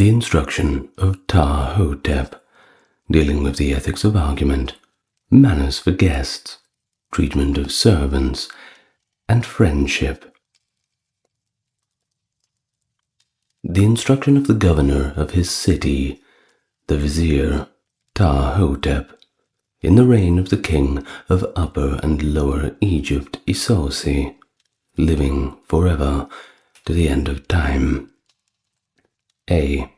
The Instruction of Ptah-Hotep, dealing with the ethics of argument, manners for guests, treatment of servants, and friendship. The instruction of the governor of his city, the vizier Ptah-Hotep, in the reign of the king of Upper and Lower Egypt Isesi, living forever to the end of time. A.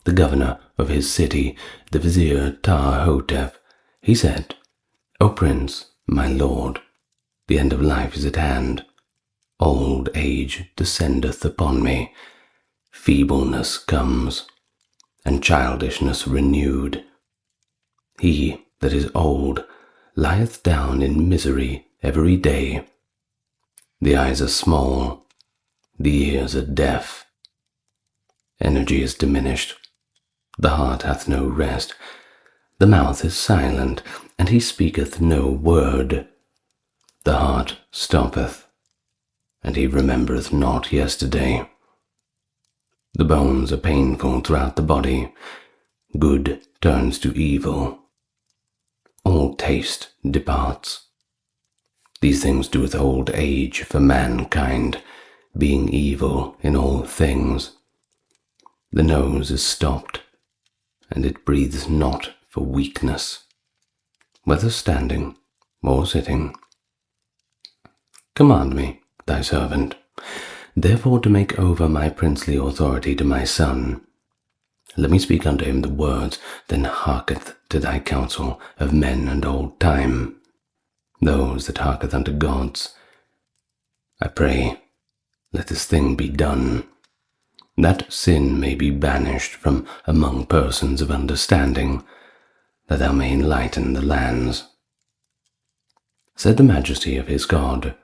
The governor of his city, the vizier Ptah-Hotep, he said, O prince, my lord, the end of life is at hand. Old age descendeth upon me, feebleness comes, and childishness renewed. He that is old lieth down in misery every day. The eyes are small, the ears are deaf. Energy is diminished, the heart hath no rest, the mouth is silent, and he speaketh no word. The heart stoppeth, and he remembereth not yesterday. The bones are painful throughout the body, good turns to evil. All taste departs. These things doeth old age for mankind, being evil in all things. The nose is stopped, and it breathes not for weakness, whether standing or sitting. Command me, thy servant, therefore to make over my princely authority to my son. Let me speak unto him the words, then hearketh to thy counsel of men and old time, those that hearketh unto gods. I pray, let this thing be done, that sin may be banished from among persons of understanding, that thou may enlighten the lands. Said the majesty of his God,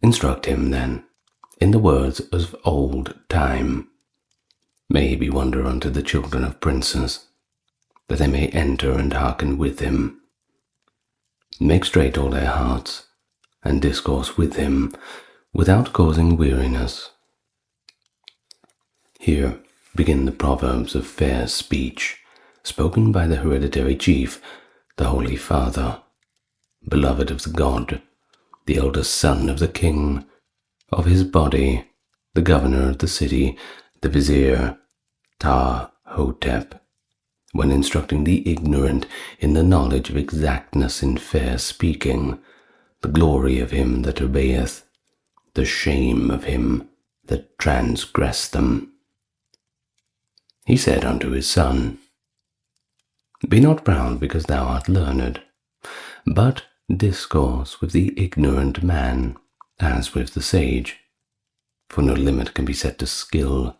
Instruct him then in the words of old time. May he be wonder unto the children of princes, that they may enter and hearken with him. Make straight all their hearts, and discourse with him, without causing weariness. Here begin the proverbs of fair speech, spoken by the hereditary chief, the Holy Father, beloved of the God, the eldest son of the king, of his body, the governor of the city, the vizier Ptah-Hotep, when instructing the ignorant in the knowledge of exactness in fair speaking, the glory of him that obeyeth, the shame of him that transgressed them. He said unto his son, Be not proud because thou art learned, but discourse with the ignorant man as with the sage. For no limit can be set to skill,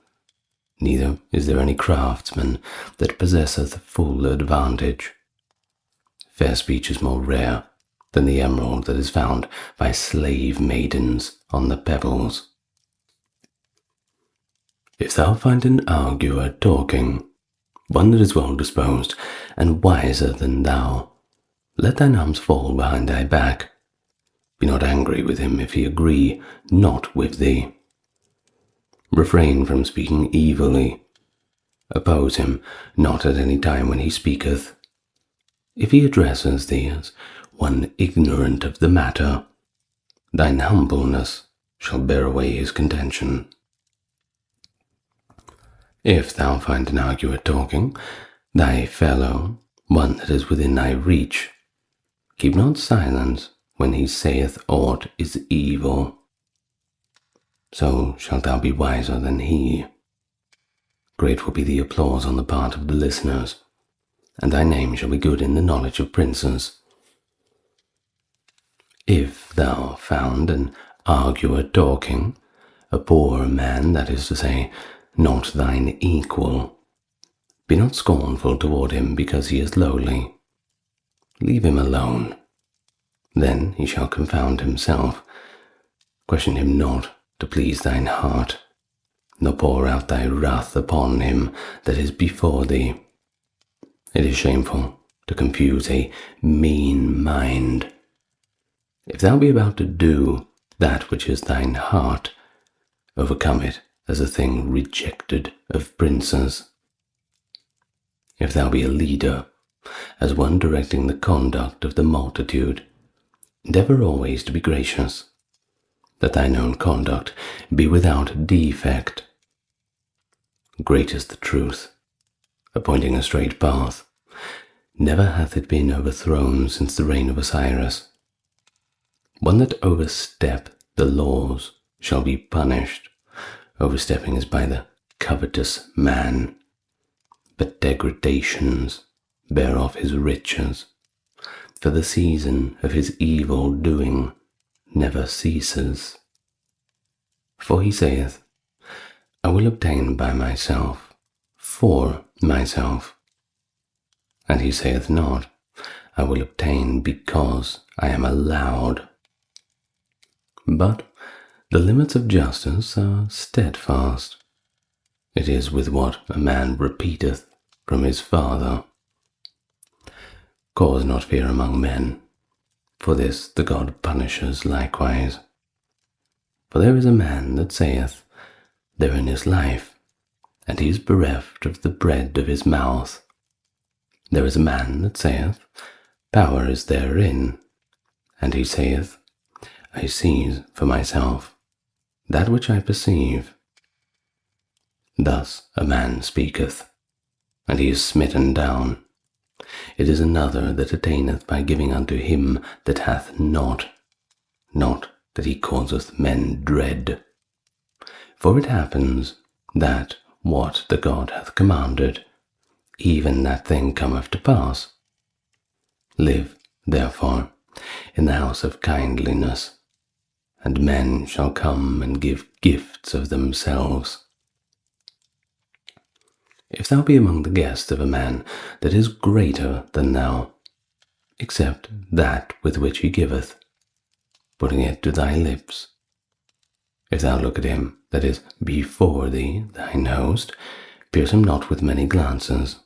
neither is there any craftsman that possesseth full advantage. Fair speech is more rare than the emerald that is found by slave maidens on the pebbles. If thou find an arguer talking, one that is well disposed and wiser than thou, let thine arms fall behind thy back. Be not angry with him if he agree not with thee. Refrain from speaking evilly. Oppose him not at any time when he speaketh. If he addresses thee as one ignorant of the matter, thine humbleness shall bear away his contention. If thou find an arguer talking, thy fellow, one that is within thy reach, keep not silence when he saith aught is evil. So shalt thou be wiser than he. Great will be the applause on the part of the listeners, and thy name shall be good in the knowledge of princes. If thou found an arguer talking, a poor man, that is to say, not thine equal, be not scornful toward him because he is lowly. Leave him alone. Then he shall confound himself. Question him not to please thine heart, nor pour out thy wrath upon him that is before thee. It is shameful to confuse a mean mind. If thou be about to do that which is thine heart, overcome it as a thing rejected of princes. If thou be a leader, as one directing the conduct of the multitude, endeavor always to be gracious, that thine own conduct be without defect. Great is the truth, appointing a straight path. Never hath it been overthrown since the reign of Osiris. One that overstep the laws shall be punished. Overstepping is by the covetous man, but degradations bear off his riches, for the season of his evil doing never ceases. For he saith, I will obtain by myself, for myself. And he saith not, I will obtain because I am allowed. But the limits of justice are steadfast. It is with what a man repeateth from his father. Cause not fear among men, for this the God punishes likewise. For there is a man that saith, therein is life, and he is bereft of the bread of his mouth. There is a man that saith, power is therein, and he saith, I seize for myself that which I perceive. Thus a man speaketh, and he is smitten down. It is another that attaineth by giving unto him that hath not that he causeth men dread. For it happens that what the God hath commanded, even that thing cometh to pass. Live, therefore, in the house of kindliness, and men shall come and give gifts of themselves. If thou be among the guests of a man that is greater than thou, accept that with which he giveth, putting it to thy lips. If thou look at him that is before thee, thine host, pierce him not with many glances.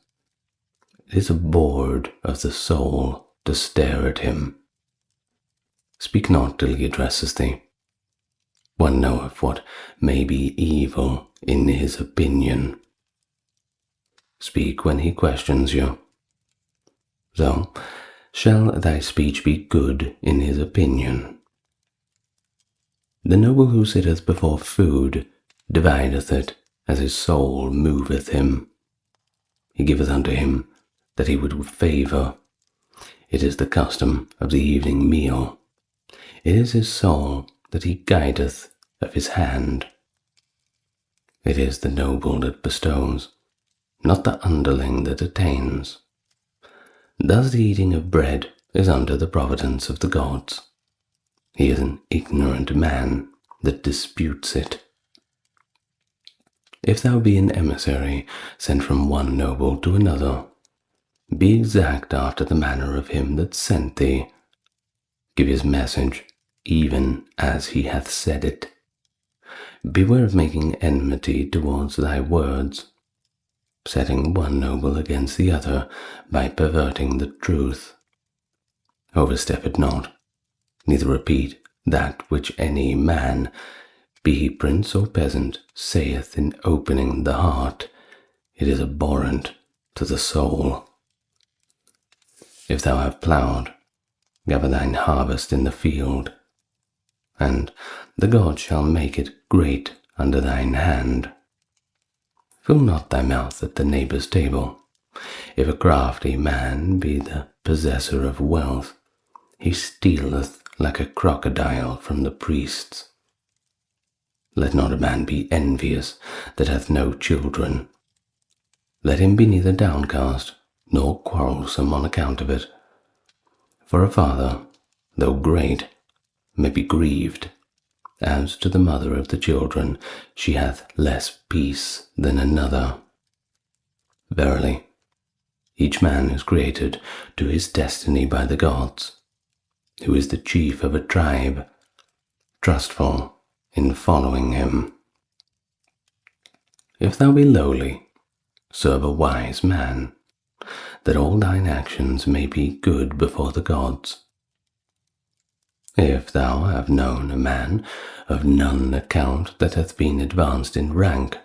It is a board of the soul to stare at him. Speak not till he addresses thee. One knoweth what may be evil in his opinion. Speak when he questions you. So shall thy speech be good in his opinion. The noble who sitteth before food divideth it as his soul moveth him. He giveth unto him that he would favour. It is the custom of the evening meal. It is his soul that he guideth of his hand. It is the noble that bestows, not the underling that attains. Thus the eating of bread is under the providence of the gods. He is an ignorant man that disputes it. If thou be an emissary sent from one noble to another, be exact after the manner of him that sent thee. Give his message even as he hath said it. Beware of making enmity towards thy words, setting one noble against the other by perverting the truth. Overstep it not, neither repeat that which any man, be he prince or peasant, saith in opening the heart. It is abhorrent to the soul. If thou have ploughed, gather thine harvest in the field, and the God shall make it great under thine hand. Fill not thy mouth at the neighbour's table. If a crafty man be the possessor of wealth, he stealeth like a crocodile from the priests. Let not a man be envious that hath no children. Let him be neither downcast nor quarrelsome on account of it. For a father, though great, may be grieved. As to the mother of the children, she hath less peace than another. Verily, each man is created to his destiny by the gods, who is the chief of a tribe, trustful in following him. If thou be lowly, serve a wise man, that all thine actions may be good before the gods. If thou have known a man of none account that hath been advanced in rank,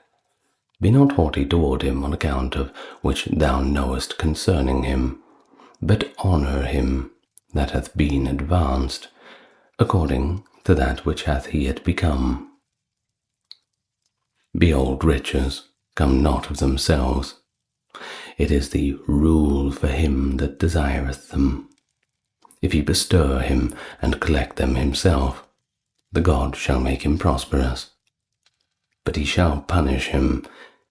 be not haughty toward him on account of which thou knowest concerning him, but honour him that hath been advanced, according to that which hath he yet become. Behold, riches come not of themselves. It is the rule for him that desireth them. If he bestir him and collect them himself, the God shall make him prosperous. But he shall punish him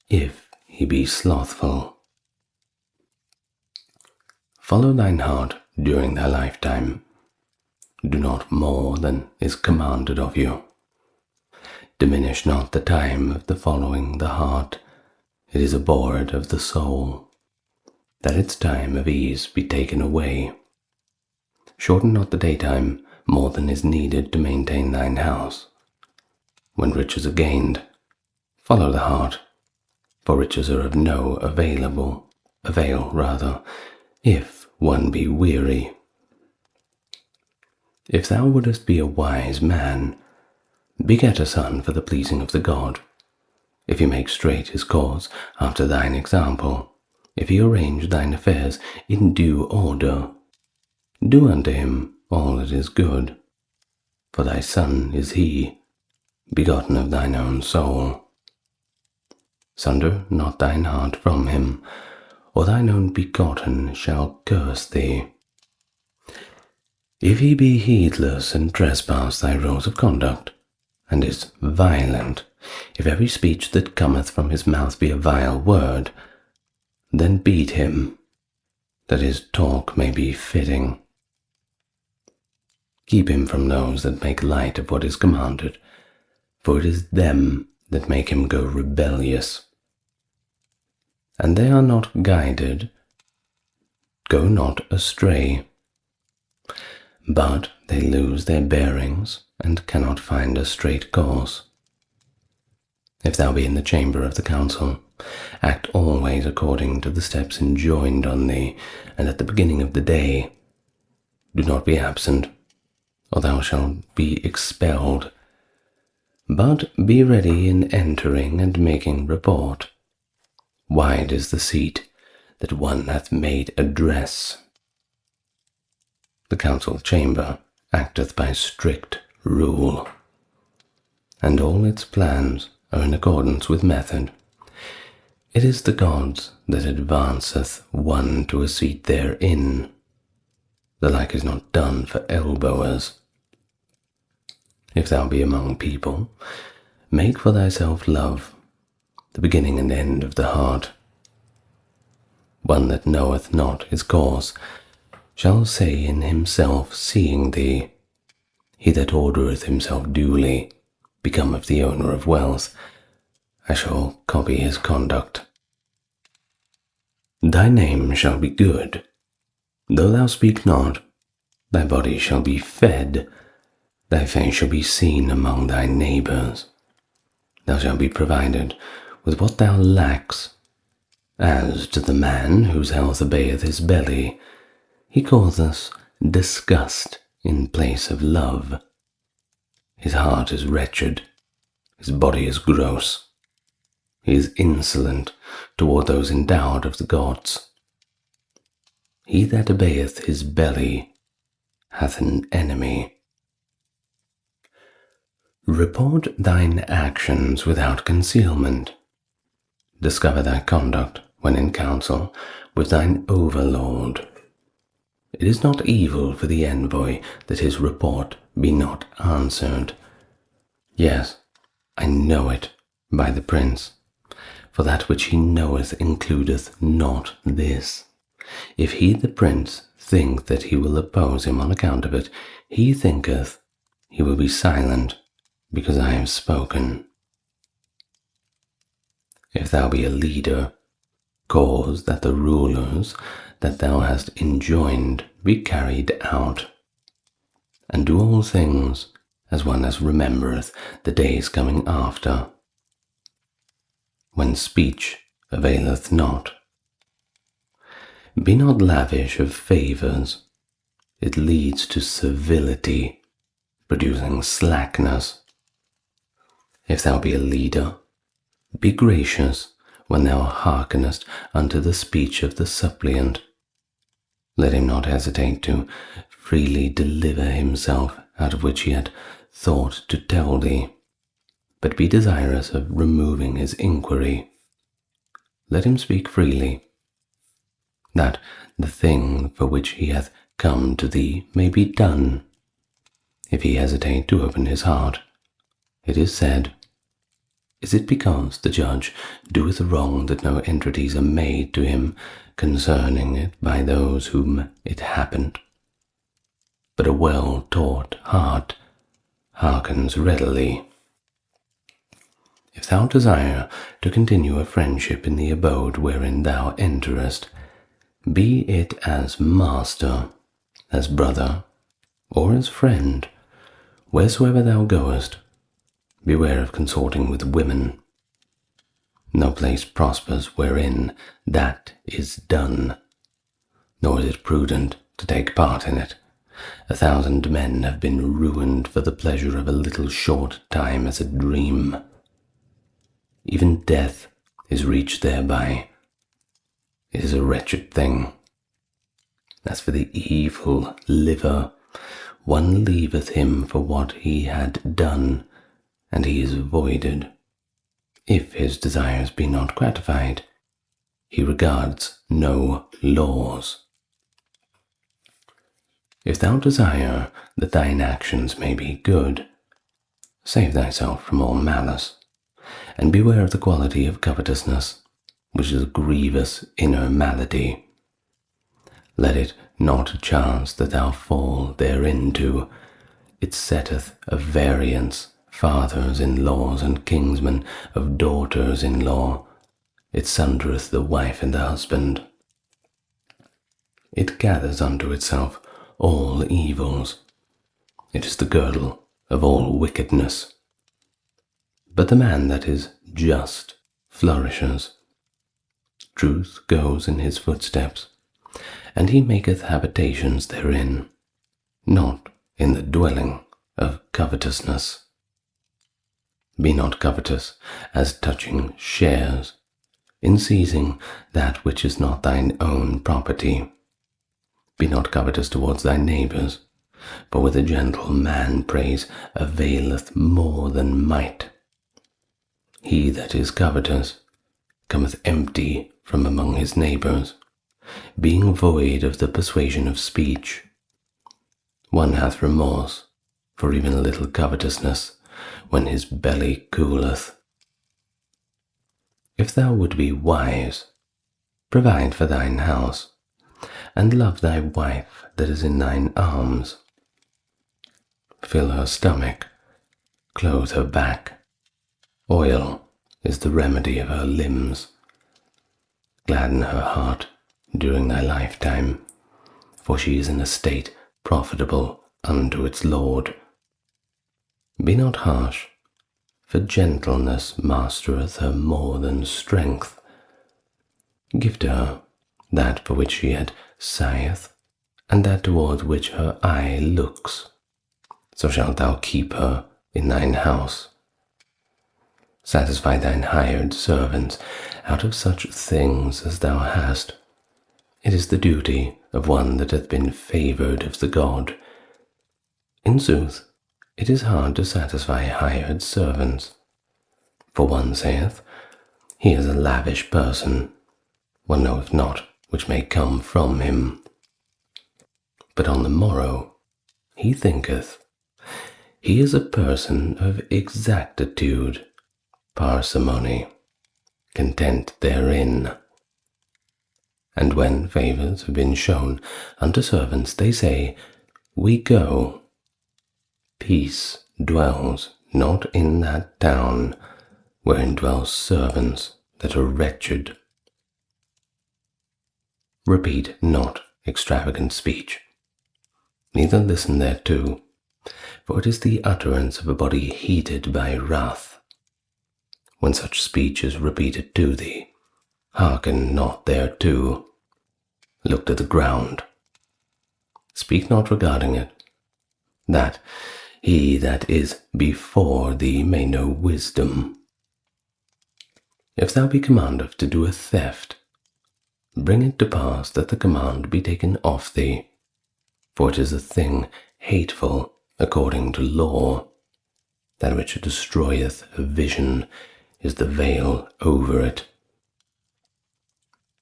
if he be slothful. Follow thine heart during thy lifetime. Do not more than is commanded of you. Diminish not the time of the following the heart. It is a board of the soul, that its time of ease be taken away. Shorten not the daytime more than is needed to maintain thine house. When riches are gained, follow the heart, for riches are of no avail, if one be weary. If thou wouldest be a wise man, beget a son for the pleasing of the God. If he make straight his course after thine example, if he arrange thine affairs in due order, do unto him all that is good, for thy son is he, begotten of thine own soul. Sunder not thine heart from him, or thine own begotten shall curse thee. If he be heedless and trespass thy rules of conduct, and is violent, if every speech that cometh from his mouth be a vile word, then beat him, that his talk may be fitting. Keep him from those that make light of what is commanded, for it is them that make him go rebellious. And they are not guided, go not astray, but they lose their bearings and cannot find a straight course. If thou be in the chamber of the council, act always according to the steps enjoined on thee, and at the beginning of the day. Do not be absent, or thou shalt be expelled, but be ready in entering and making report. Wide is the seat that one hath made address. The council chamber acteth by strict rule, and all its plans are in accordance with method. It is the gods that advanceth one to a seat therein. The like is not done for elbowers. If thou be among people, make for thyself love, the beginning and end of the heart. One that knoweth not his course shall say in himself, seeing thee, he that ordereth himself duly becometh the owner of wealth. I shall copy his conduct. Thy name shall be good. Though thou speak not, thy body shall be fed, thy face shall be seen among thy neighbours. Thou shalt be provided with what thou lacks. As to the man whose health obeyeth his belly, he causeth disgust in place of love. His heart is wretched, his body is gross. He is insolent toward those endowed of the gods. He that obeyeth his belly hath an enemy. Report thine actions without concealment. Discover thy conduct when in council with thine overlord. It is not evil for the envoy that his report be not answered. Yes, I know it by the prince, for that which he knoweth includeth not this. If he the prince think that he will oppose him on account of it, he thinketh he will be silent because I have spoken. If thou be a leader, cause that the rulers that thou hast enjoined be carried out, and do all things as one as remembereth the days coming after, when speech availeth not. Be not lavish of favours, it leads to servility. producing slackness. If thou be a leader, be gracious when thou hearkenest unto the speech of the suppliant. Let him not hesitate to freely deliver himself out of which he had thought to tell thee, but be desirous of removing his inquiry. Let him speak freely, that the thing for which he hath come to thee may be done. If he hesitate to open his heart, it is said, is it because the judge doeth wrong that no entreaties are made to him concerning it by those whom it happened? But a well-taught heart hearkens readily. If thou desire to continue a friendship in the abode wherein thou enterest, be it as master, as brother, or as friend, wheresoever thou goest, beware of consorting with women. No place prospers wherein that is done, nor is it prudent to take part in it. 1,000 men have been ruined for the pleasure of a little short time as a dream. Even death is reached thereby. It is a wretched thing. As for the evil liver, one leaveth him for what he had done, and he is voided. If his desires be not gratified, he regards no laws. If thou desire that thine actions may be good, save thyself from all malice, and beware of the quality of covetousness, which is a grievous inner malady. Let it not chance that thou fall thereinto. It setteth a variance, fathers-in-laws and kinsmen of daughters-in-law. It sundereth the wife and the husband. It gathers unto itself all evils. It is the girdle of all wickedness. But the man that is just flourishes. Truth goes in his footsteps, and he maketh habitations therein, not in the dwelling of covetousness. Be not covetous as touching shares, in seizing that which is not thine own property. Be not covetous towards thy neighbors, for with a gentle man praise availeth more than might. He that is covetous cometh empty from among his neighbors, being void of the persuasion of speech. One hath remorse for even a little covetousness when his belly cooleth. If thou would be wise, provide for thine house, and love thy wife that is in thine arms. Fill her stomach, clothe her back. Oil is the remedy of her limbs. Gladden her heart during thy lifetime, for she is in a state profitable unto its Lord. Be not harsh, for gentleness mastereth her more than strength. Give to her that for which she yet sigheth, and that toward which her eye looks. So shalt thou keep her in thine house. Satisfy thine hired servants out of such things as thou hast. It is the duty of one that hath been favoured of the God. In sooth, it is hard to satisfy hired servants. For one saith, he is a lavish person. One knoweth not which may come from him. But on the morrow he thinketh, he is a person of exactitude, parsimony, content therein. And when favours have been shown unto servants, they say, we go. Peace dwells not in that town wherein dwell servants that are wretched. Repeat not extravagant speech, neither listen thereto, for it is the utterance of a body heated by wrath. When such speech is repeated to thee, hearken not thereto. Look to the ground. Speak not regarding it, that He that is before thee may know wisdom. If thou be commanded to do a theft, bring it to pass that the command be taken off thee, for it is a thing hateful according to law. That which destroyeth a vision is the veil over it.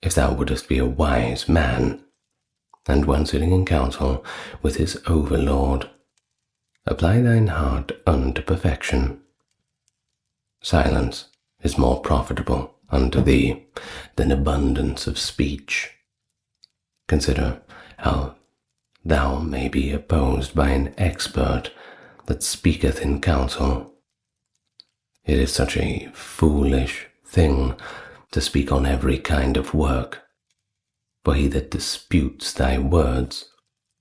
If thou wouldest be a wise man, and one sitting in council with his overlord, apply thine heart unto perfection. Silence is more profitable unto thee than abundance of speech. Consider how thou may be opposed by an expert that speaketh in council. It is such a foolish thing to speak on every kind of work, for he that disputes thy words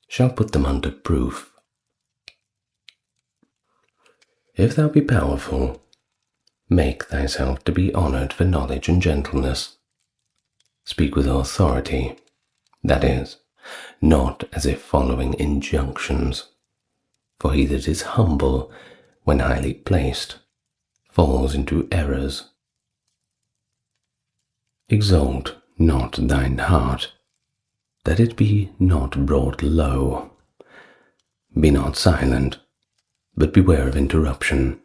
shall put them under proof. If thou be powerful, make thyself to be honored for knowledge and gentleness. Speak with authority, that is, not as if following injunctions, for he that is humble when highly placed falls into errors. Exalt not thine heart, that it be not brought low. Be not silent, but beware of interruption,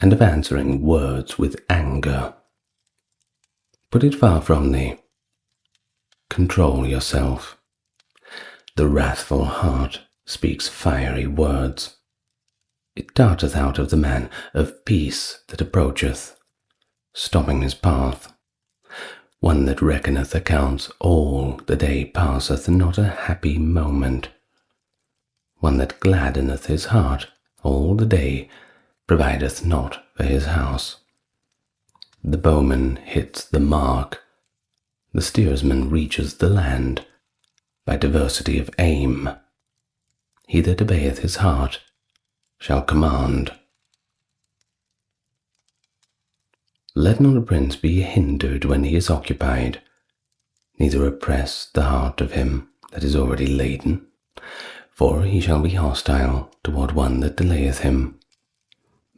and of answering words with anger. Put it far from thee. Control yourself. The wrathful heart speaks fiery words. It darteth out of the man of peace that approacheth, stopping his path. One that reckoneth accounts all the day passeth not a happy moment. One that gladdeneth his heart all the day provideth not for his house. The bowman hits the mark, the steersman reaches the land by diversity of aim. He that obeyeth his heart shall command. Let not a prince be hindered when he is occupied, neither oppress the heart of him that is already laden, for he shall be hostile toward one that delayeth him,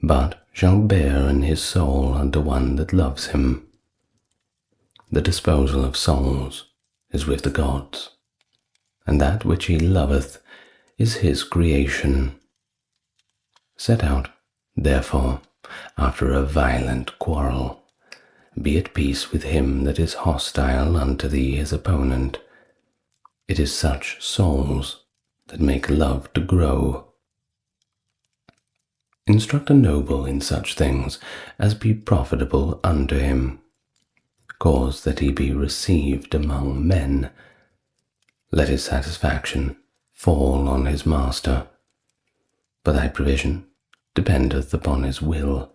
but shall bear in his soul unto one that loves him. The disposal of souls is with the gods, and that which he loveth is his creation. Set out, therefore, after a violent quarrel. Be at peace with him that is hostile unto thee, his opponent. It is such souls that make love to grow. Instruct a noble in such things as be profitable unto him. Cause that he be received among men. Let his satisfaction fall on his master, for thy provision dependeth upon his will.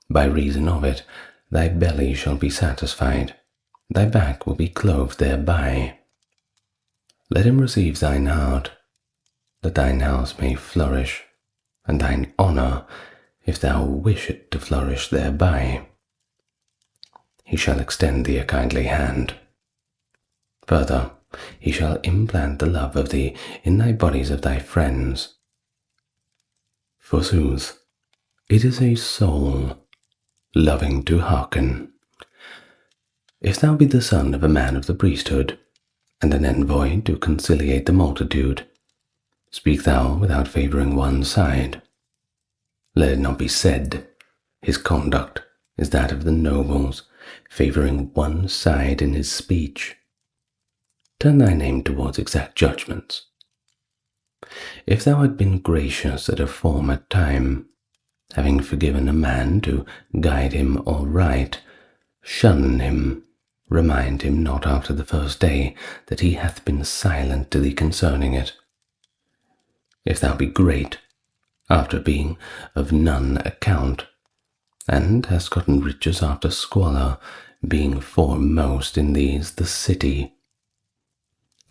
By reason of it, thy belly shall be satisfied, thy back will be clothed thereby. Let him receive thine heart, that thine house may flourish, and thine honor, if thou wish it to flourish thereby. He shall extend thee a kindly hand. Further, he shall implant the love of thee in thy bodies of thy friends. Forsooth, it is a soul loving to hearken. If thou be the son of a man of the priesthood, and an envoy to conciliate the multitude, speak thou without favoring one side. Let it not be said, his conduct is that of the nobles, favoring one side in his speech. Turn thy name towards exact judgments. If thou had been gracious at a former time, having forgiven a man to guide him aright, shun him, remind him not after the first day that he hath been silent to thee concerning it. If thou be great, after being of none account, and hast gotten riches after squalor, being foremost in these the city,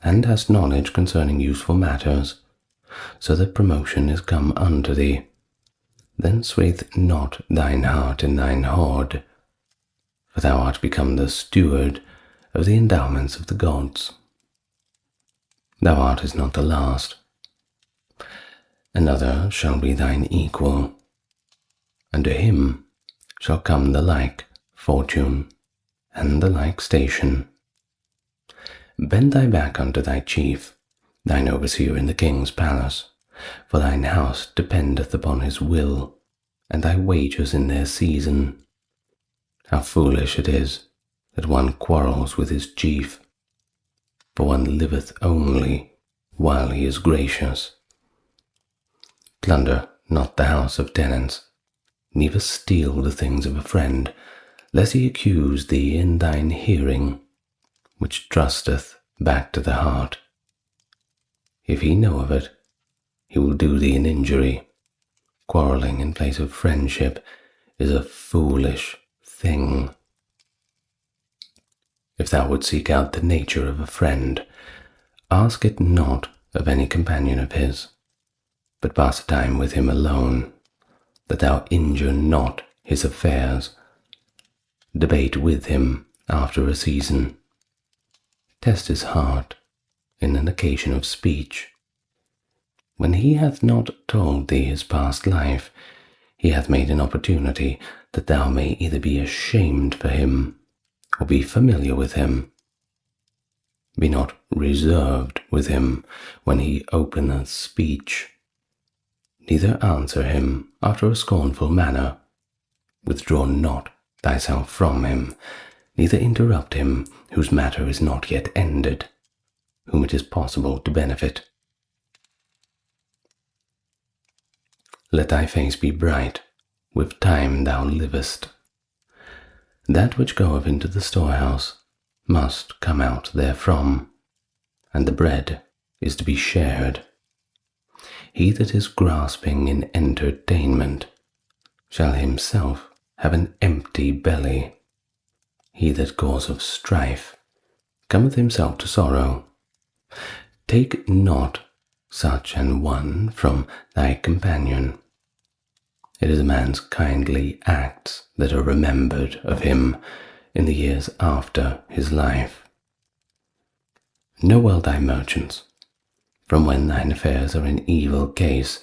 and hast knowledge concerning useful matters, so that promotion is come unto thee, then swathe not thine heart in thine hoard, for thou art become the steward of the endowments of the gods. Thou art is not the last. Another shall be thine equal, and to him shall come the like fortune and the like station. Bend thy back unto thy chief, thine overseer in the king's palace, for thine house dependeth upon his will, and thy wages in their season. How foolish it is that one quarrels with his chief, for one liveth only while he is gracious. Plunder not the house of tenants, neither steal the things of a friend, lest he accuse thee in thine hearing, which thrusteth back to the heart. If he know of it, he will do thee an injury. Quarreling in place of friendship is a foolish thing. If thou would seek out the nature of a friend, ask it not of any companion of his, but pass a time with him alone, that thou injure not his affairs. Debate with him after a season. Test his heart in an occasion of speech. When he hath not told thee his past life, he hath made an opportunity that thou may either be ashamed for him or be familiar with him. Be not reserved with him when he openeth speech. Neither answer him after a scornful manner. Withdraw not thyself from him, neither interrupt him whose matter is not yet ended, whom it is possible to benefit. Let thy face be bright, with time thou livest. That which goeth into the storehouse must come out therefrom, and the bread is to be shared. He that is grasping in entertainment shall himself have an empty belly. He that causeth strife cometh himself to sorrow. Take not such an one from thy companion. It is a man's kindly acts that are remembered of him in the years after his life. Know well thy merchants. From when thine affairs are in evil case,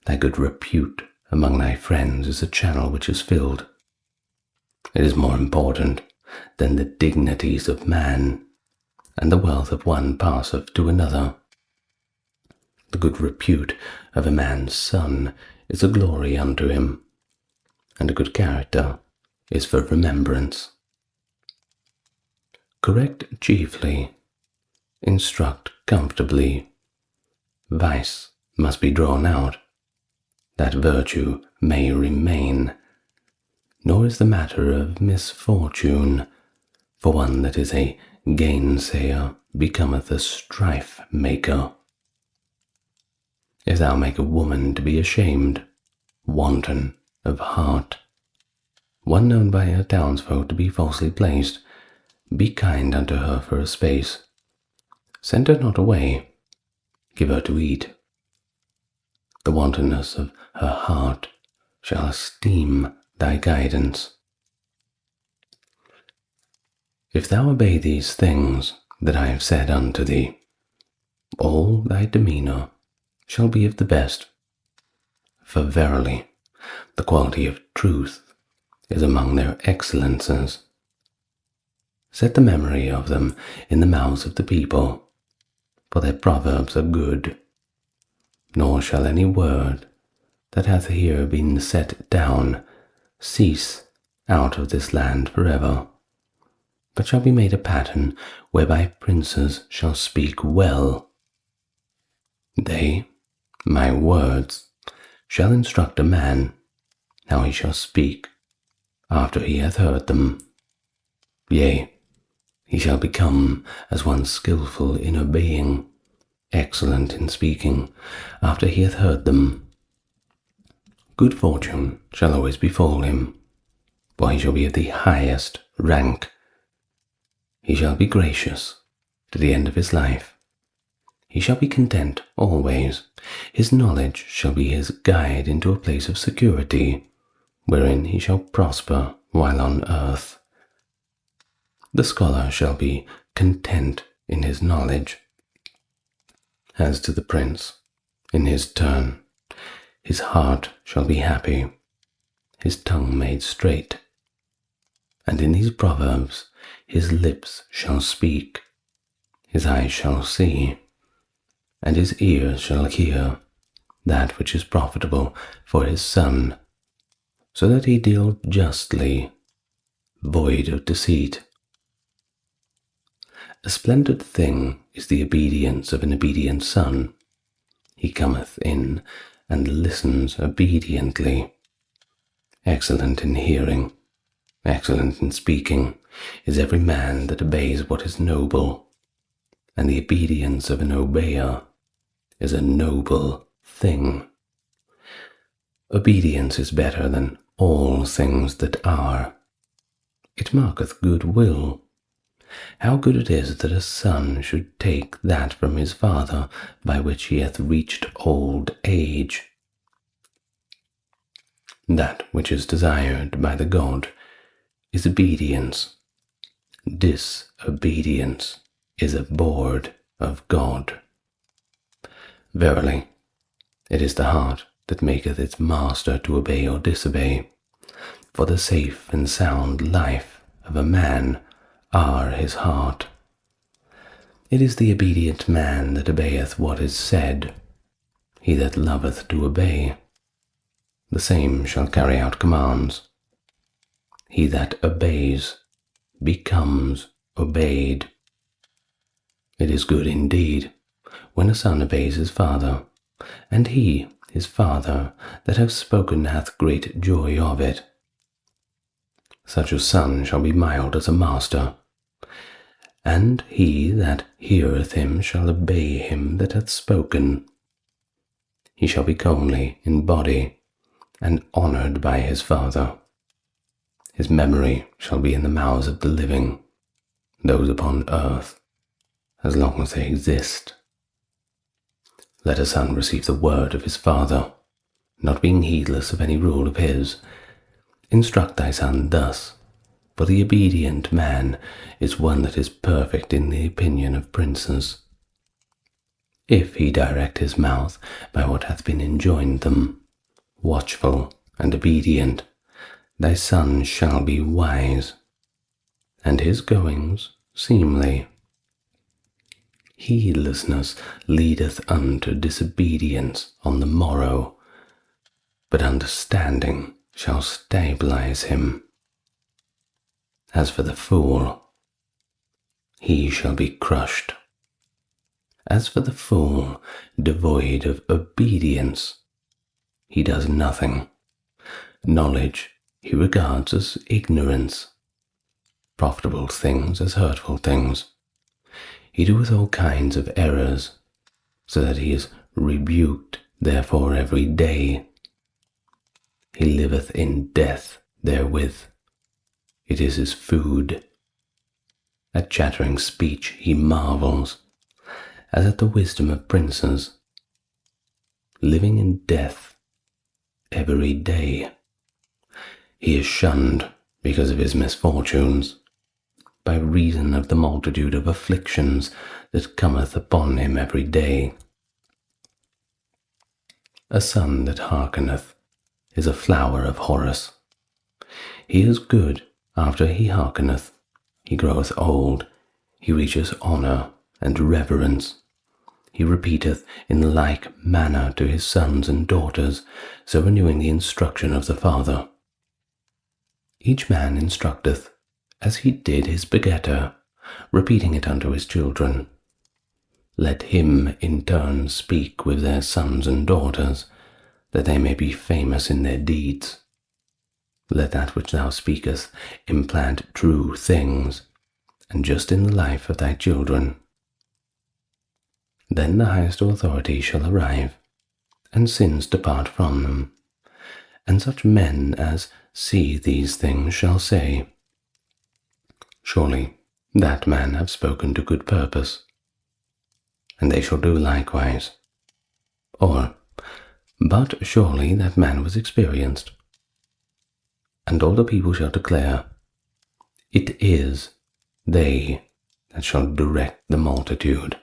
thy good repute among thy friends is a channel which is filled. It is more important than the dignities of man, and the wealth of one passeth to another. The good repute of a man's son is a glory unto him, and a good character is for remembrance. Correct chiefly, instruct comfortably. Vice must be drawn out, that virtue may remain. Nor is the matter of misfortune, for one that is a gainsayer becometh a strife maker. If thou make a woman to be ashamed, wanton of heart, one known by her townsfolk to be falsely placed, be kind unto her for a space. Send her not away, give her to eat. The wantonness of her heart shall esteem thy guidance. If thou obey these things that I have said unto thee, all thy demeanor shall be of the best. For verily, the quality of truth is among their excellences. Set the memory of them in the mouths of the people, for their proverbs are good. Nor shall any word that hath here been set down cease out of this land forever, but shall be made a pattern whereby princes shall speak well. They, my words, shall instruct a man how he shall speak after he hath heard them. Yea, he shall become as one skillful in obeying, excellent in speaking, after he hath heard them. Good fortune shall always befall him, for he shall be of the highest rank. He shall be gracious to the end of his life. He shall be content always. His knowledge shall be his guide into a place of security, wherein he shall prosper while on earth. The scholar shall be content in his knowledge. As to the prince, in his turn, his heart shall be happy, his tongue made straight. And in these proverbs his lips shall speak, his eyes shall see, and his ears shall hear that which is profitable for his son, so that he deal justly, void of deceit. A splendid thing is the obedience of an obedient son. He cometh in and listens obediently. Excellent in hearing, excellent in speaking, is every man that obeys what is noble, and the obedience of an obeyer is a noble thing. Obedience is better than all things that are. It marketh good will. How good it is that a son should take that from his father by which he hath reached old age. That which is desired by the god is obedience. Disobedience is abhorred of God. Verily, it is the heart that maketh its master to obey or disobey, for the safe and sound life of a man are his heart. It is the obedient man that obeyeth what is said. He that loveth to obey, the same shall carry out commands. He that obeys becomes obeyed. It is good indeed when a son obeys his father, and he, his father, that hath spoken hath great joy of it. Such a son shall be mild as a master, and he that heareth him shall obey him that hath spoken. He shall be comely in body, and honoured by his father. His memory shall be in the mouths of the living, those upon earth, as long as they exist. Let a son receive the word of his father, not being heedless of any rule of his. Instruct thy son thus, for the obedient man is one that is perfect in the opinion of princes. If he direct his mouth by what hath been enjoined them, watchful and obedient, thy son shall be wise, and his goings seemly. Heedlessness leadeth unto disobedience on the morrow, but understanding shall stabilize him. As for the fool, he shall be crushed. As for the fool, devoid of obedience, he does nothing. Knowledge he regards as ignorance, profitable things as hurtful things. He doeth all kinds of errors, so that he is rebuked therefore every day. He liveth in death therewith. It is his food. At chattering speech he marvels, as at the wisdom of princes, living in death every day. He is shunned because of his misfortunes, by reason of the multitude of afflictions that cometh upon him every day. A son that hearkeneth is a flower of Horus. He is good after he hearkeneth. He groweth old, he reaches honour and reverence. He repeateth in like manner to his sons and daughters, so renewing the instruction of the father. Each man instructeth as he did his begetter, repeating it unto his children. Let him in turn speak with their sons and daughters, that they may be famous in their deeds. Let that which thou speakest implant true things, and just in the life of thy children. Then the highest authority shall arrive, and sins depart from them, and such men as see these things shall say, Surely that man have spoken to good purpose, and they shall do likewise. Or, but surely that man was experienced. And all the people shall declare, It is they that shall direct the multitude.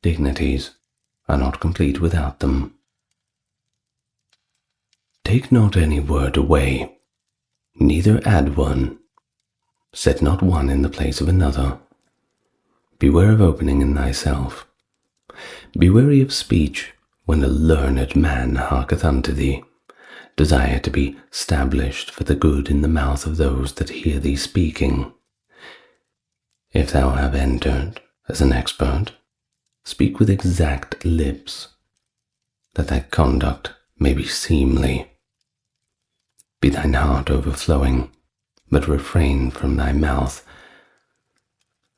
Dignities are not complete without them. Take not any word away, neither add one. Set not one in the place of another. Beware of opening in thyself. Be wary of speech when a learned man hearketh unto thee. Desire to be stablished for the good in the mouth of those that hear thee speaking. If thou have entered as an expert, speak with exact lips, that thy conduct may be seemly. Be thine heart overflowing, but refrain from thy mouth.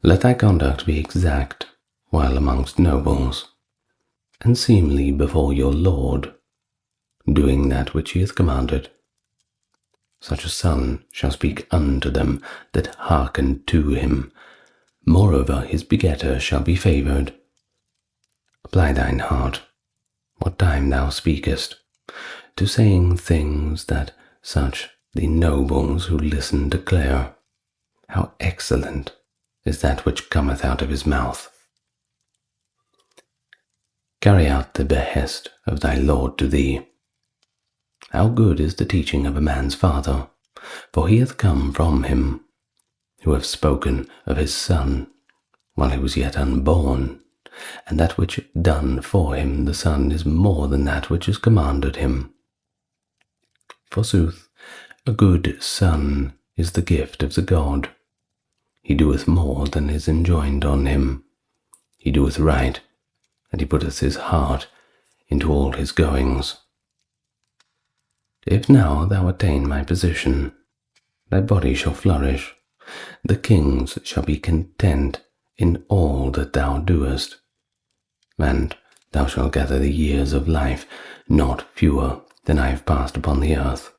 Let thy conduct be exact while amongst nobles, and seemly before your Lord, doing that which he hath commanded. Such a son shall speak unto them that hearken to him. Moreover, his begetter shall be favoured. Apply thine heart, what time thou speakest, to saying things that such the nobles who listen declare, how excellent is that which cometh out of his mouth. Carry out the behest of thy Lord to thee. How good is the teaching of a man's father, for he hath come from him, who hath spoken of his son while he was yet unborn, and that which done for him the son is more than that which is commanded him. Forsooth, a good son is the gift of the God. He doeth more than is enjoined on him. He doeth right, and he putteth his heart into all his goings. If now thou attain my position, thy body shall flourish. The kings shall be content in all that thou doest, and thou shalt gather the years of life, not fewer than I have passed upon the earth.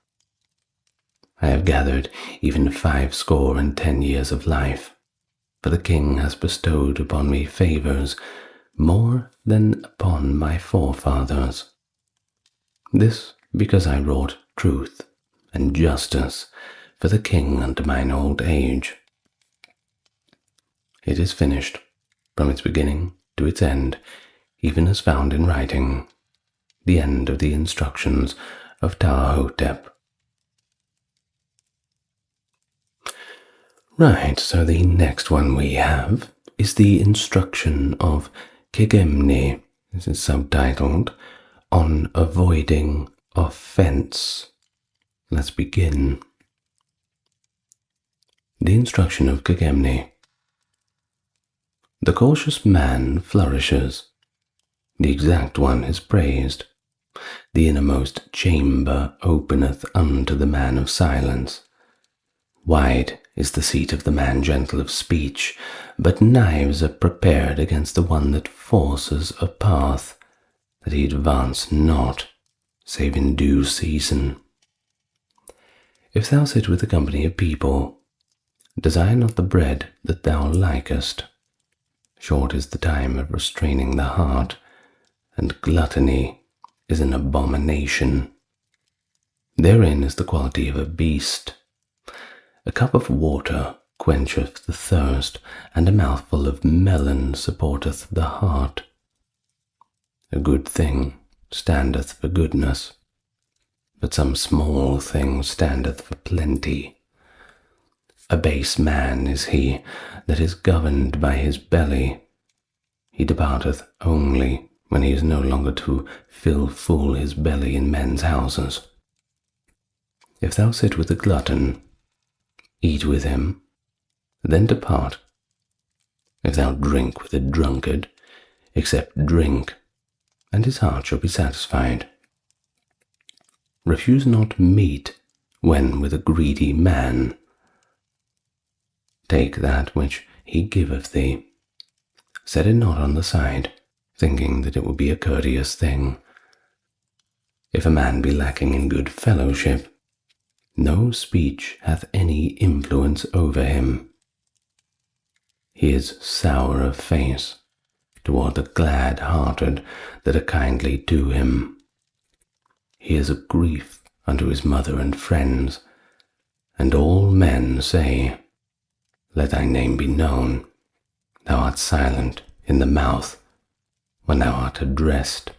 I have gathered even 50 years of life, for the king has bestowed upon me favours more than upon my forefathers. This because I wrought truth and justice for the king unto mine old age. It is finished, from its beginning to its end, even as found in writing, the end of the Instructions of Ptah-Hotep. Right, so the next one we have is the Instruction of Amenemhet. This is subtitled, On Avoiding Offense. Let's begin. The Instruction of Amenemhet. The cautious man flourishes. The exact one is praised. The innermost chamber openeth unto the man of silence. Wide is the seat of the man gentle of speech, but knives are prepared against the one that forces a path, that he advance not, save in due season. If thou sit with a company of people, desire not the bread that thou likest. Short is the time of restraining the heart, and gluttony is an abomination. Therein is the quality of a beast. A cup of water quencheth the thirst, and a mouthful of melon supporteth the heart. A good thing standeth for goodness, but some small thing standeth for plenty. A base man is he that is governed by his belly. He departeth only when he is no longer to fill full his belly in men's houses. If thou sit with a glutton, eat with him, then depart. If thou drink with a drunkard, accept drink, and his heart shall be satisfied. Refuse not meat when with a greedy man. Take that which he giveth thee. Set it not on the side, thinking that it will be a courteous thing. If a man be lacking in good fellowship, no speech hath any influence over him. He is sour of face toward the glad-hearted that are kindly to him. He is a grief unto his mother and friends, and all men say, Let thy name be known. Thou art silent in the mouth when thou art addressed.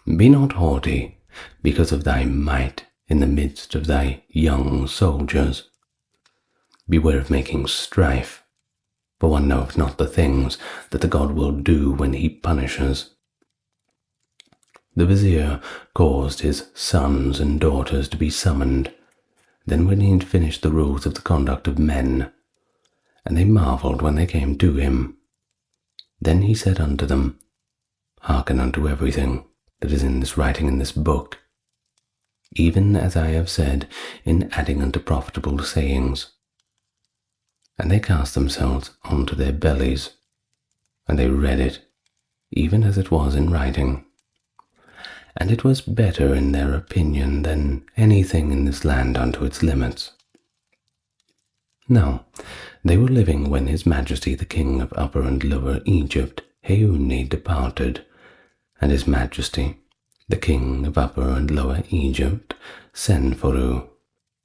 Be not haughty because of thy might in the midst of thy young soldiers. Beware of making strife, for one knoweth not the things that the god will do when he punishes. The vizier caused his sons and daughters to be summoned. Then when he had finished the rules of the conduct of men, and they marveled when they came to him, then he said unto them, Hearken unto everything that is in this writing in this book, even as I have said in adding unto profitable sayings. And they cast themselves onto their bellies, and they read it, even as it was in writing. And it was better in their opinion than anything in this land unto its limits. Now, they were living when His Majesty the King of Upper and Lower Egypt, Heuni, departed, and His Majesty the King of Upper and Lower Egypt, Senforu,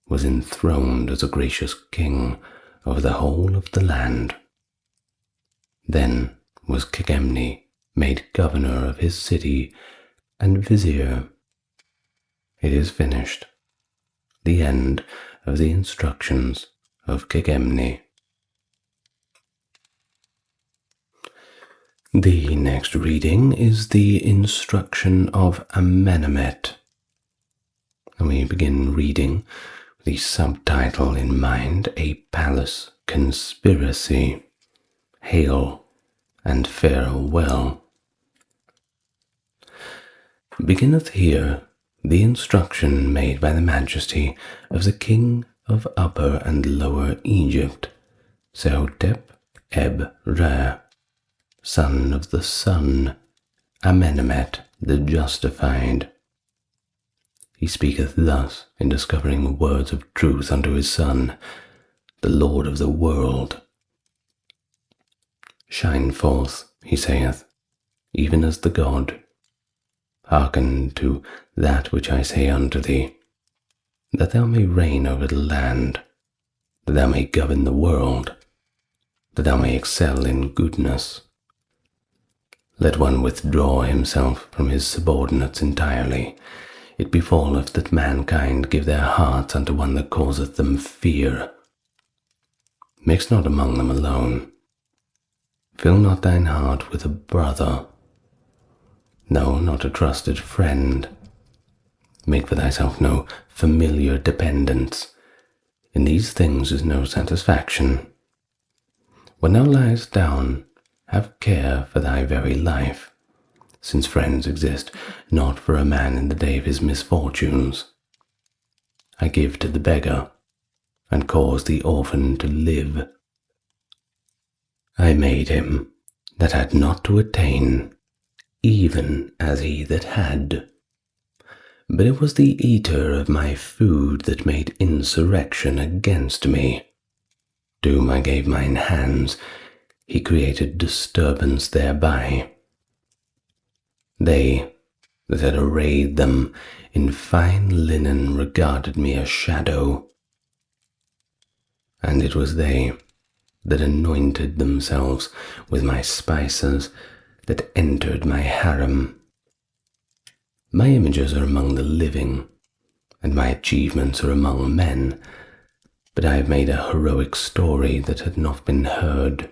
was enthroned as a gracious king over the whole of the land. Then was Kekemni made governor of his city and vizier. It is finished. The end of the instructions of Kekemni. The next reading is the Instruction of Amenemhet, and we begin reading with the subtitle in mind, A Palace Conspiracy. Hail and farewell. Beginneth here the instruction made by the Majesty of the King of Upper and Lower Egypt, Ptah-Hotep Eb-Ra, son of the Sun, Amenemhet the Justified. He speaketh thus in discovering words of truth unto his son, the Lord of the world. Shine forth, he saith, even as the God. Hearken to that which I say unto thee, that thou may reign over the land, that thou may govern the world, that thou may excel in goodness. Let one withdraw himself from his subordinates entirely. It befalleth that mankind give their hearts unto one that causeth them fear. Mix not among them alone. Fill not thine heart with a brother, no, not a trusted friend. Make for thyself no familiar dependence. In these things is no satisfaction. When thou liest down, have care for thy very life, since friends exist not for a man in the day of his misfortunes. I give to the beggar, and cause the orphan to live. I made him that had not to attain, even as he that had. But it was the eater of my food that made insurrection against me. To whom I gave mine hands, he created disturbance thereby. They that had arrayed them in fine linen regarded me a shadow, and it was they that anointed themselves with my spices that entered my harem. My images are among the living, and my achievements are among men, but I have made a heroic story that had not been heard,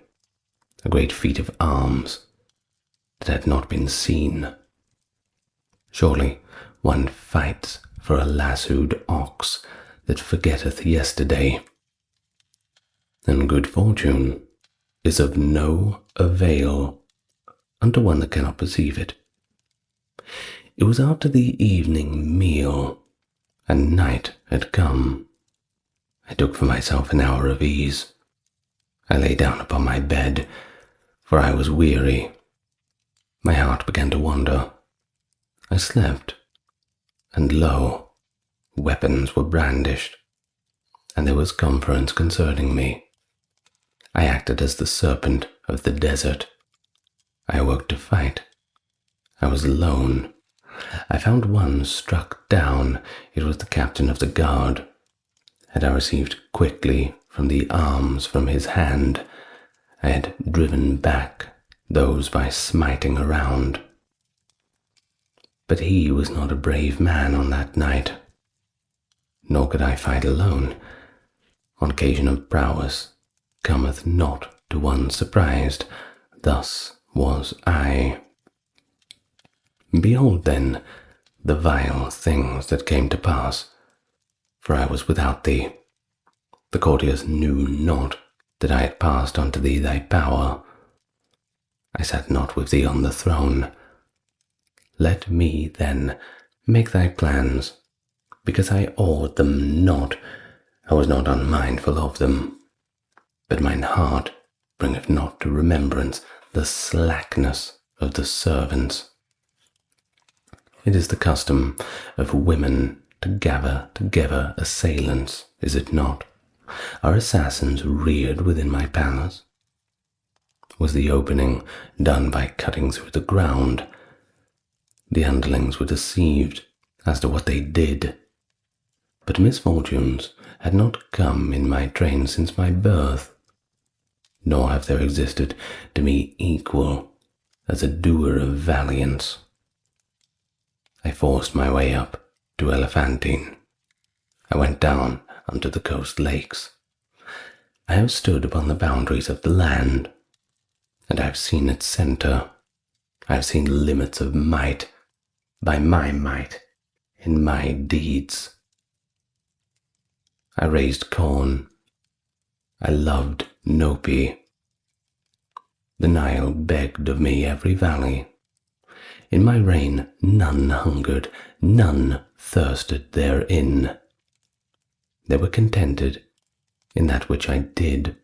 a great feat of arms that had not been seen. Surely one fights for a lassoed ox that forgetteth yesterday, and good fortune is of no avail unto one that cannot perceive it. It was after the evening meal, and night had come. I took for myself an hour of ease. I lay down upon my bed, for I was weary. My heart began to wander. I slept, and lo, weapons were brandished, and there was conference concerning me. I acted as the serpent of the desert. I awoke to fight. I was alone. I found one struck down. It was the captain of the guard. Had I received quickly from the arms from his hand, I had driven back those by smiting around. But he was not a brave man on that night, nor could I fight alone. On occasion of prowess cometh not to one surprised, thus was I. Behold then the vile things that came to pass, for I was without thee. The courtiers knew not that I had passed unto thee thy power. I sat not with thee on the throne. Let me, then, make thy plans, because I awed them not, I was not unmindful of them. But mine heart bringeth not to remembrance the slackness of the servants. It is the custom of women to gather together assailants, is it not? Are assassins reared within my palace? Was the opening done by cutting through the ground? The underlings were deceived as to what they did. But misfortunes had not come in my train since my birth, nor have there existed to me equal as a doer of valiance. I forced my way up to Elephantine. I went down unto the coast lakes. I have stood upon the boundaries of the land, and I have seen its centre. I have seen limits of might by my might in my deeds. I raised corn. I loved Nopi. The Nile begged of me every valley. In my reign none hungered, none thirsted therein. They were contented in that which I did,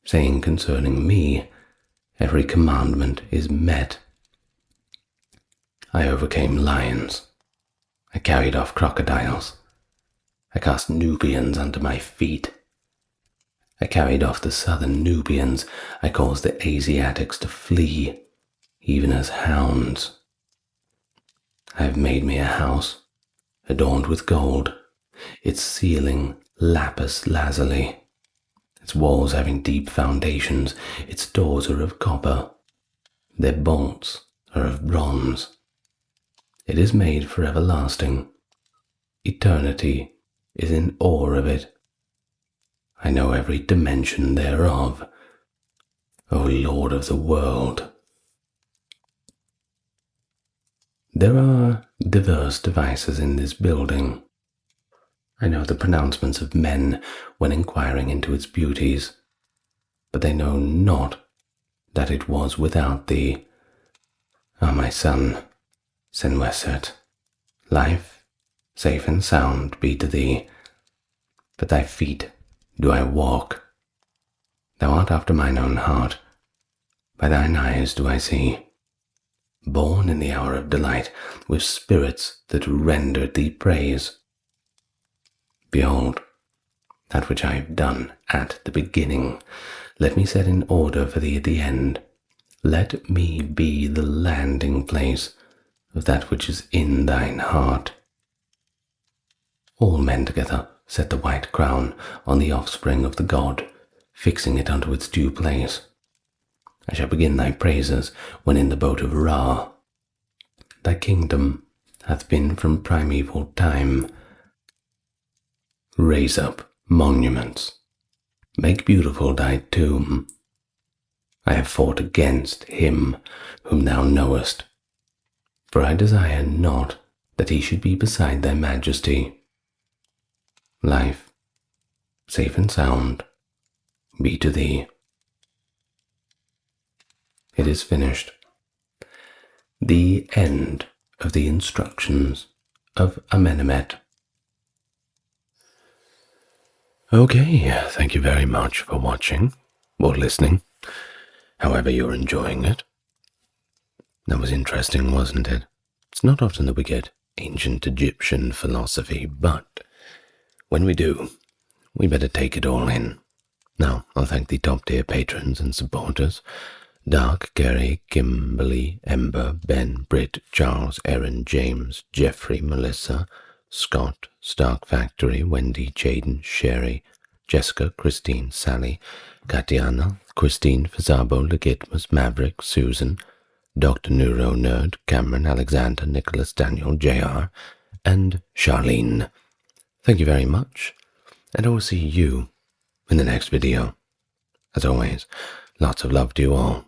saying concerning me, every commandment is met. I overcame lions. I carried off crocodiles. I cast Nubians under my feet. I carried off the southern Nubians. I caused the Asiatics to flee, even as hounds. I have made me a house, adorned with gold, its ceiling lapis lazuli, its walls having deep foundations, its doors are of copper, their bolts are of bronze. It is made for everlasting. Eternity is in awe of it. I know every dimension thereof, O Lord of the world. There are diverse devices in this building. I know the pronouncements of men when inquiring into its beauties, but they know not that it was without thee. Ah, my son, Senwesert, life, safe and sound, be to thee, but thy feet do I walk. Thou art after mine own heart, by thine eyes do I see. Born in the hour of delight, with spirits that rendered thee praise. Behold, that which I have done at the beginning, let me set in order for thee at the end. Let me be the landing place of that which is in thine heart. All men together set the white crown on the offspring of the god, fixing it unto its due place. I shall begin thy praises when in the boat of Ra. Thy kingdom hath been from primeval time. Raise up monuments. Make beautiful thy tomb. I have fought against him whom thou knowest, for I desire not that he should be beside thy majesty. Life, safe and sound, be to thee. It is finished. The end of the Instructions of Amenemhet. Okay, thank you very much for watching or listening, however you're enjoying it. That was interesting, wasn't it? It's not often that we get ancient Egyptian philosophy, but when we do, we better take it all in. Now, I'll thank the top-tier patrons and supporters: Dark, Gary, Kimberly, Ember, Ben, Britt, Charles, Erin, James, Jeffrey, Melissa, Scott, Stark Factory, Wendy, Jaden, Sherry, Jessica, Christine, Sally, Katiana, Christine, Fazabo, Legitmus, Maverick, Susan, Dr. Neuro Nerd, Cameron, Alexander, Nicholas, Daniel, JR, and Charlene. Thank you very much, and I will see you in the next video. As always, lots of love to you all.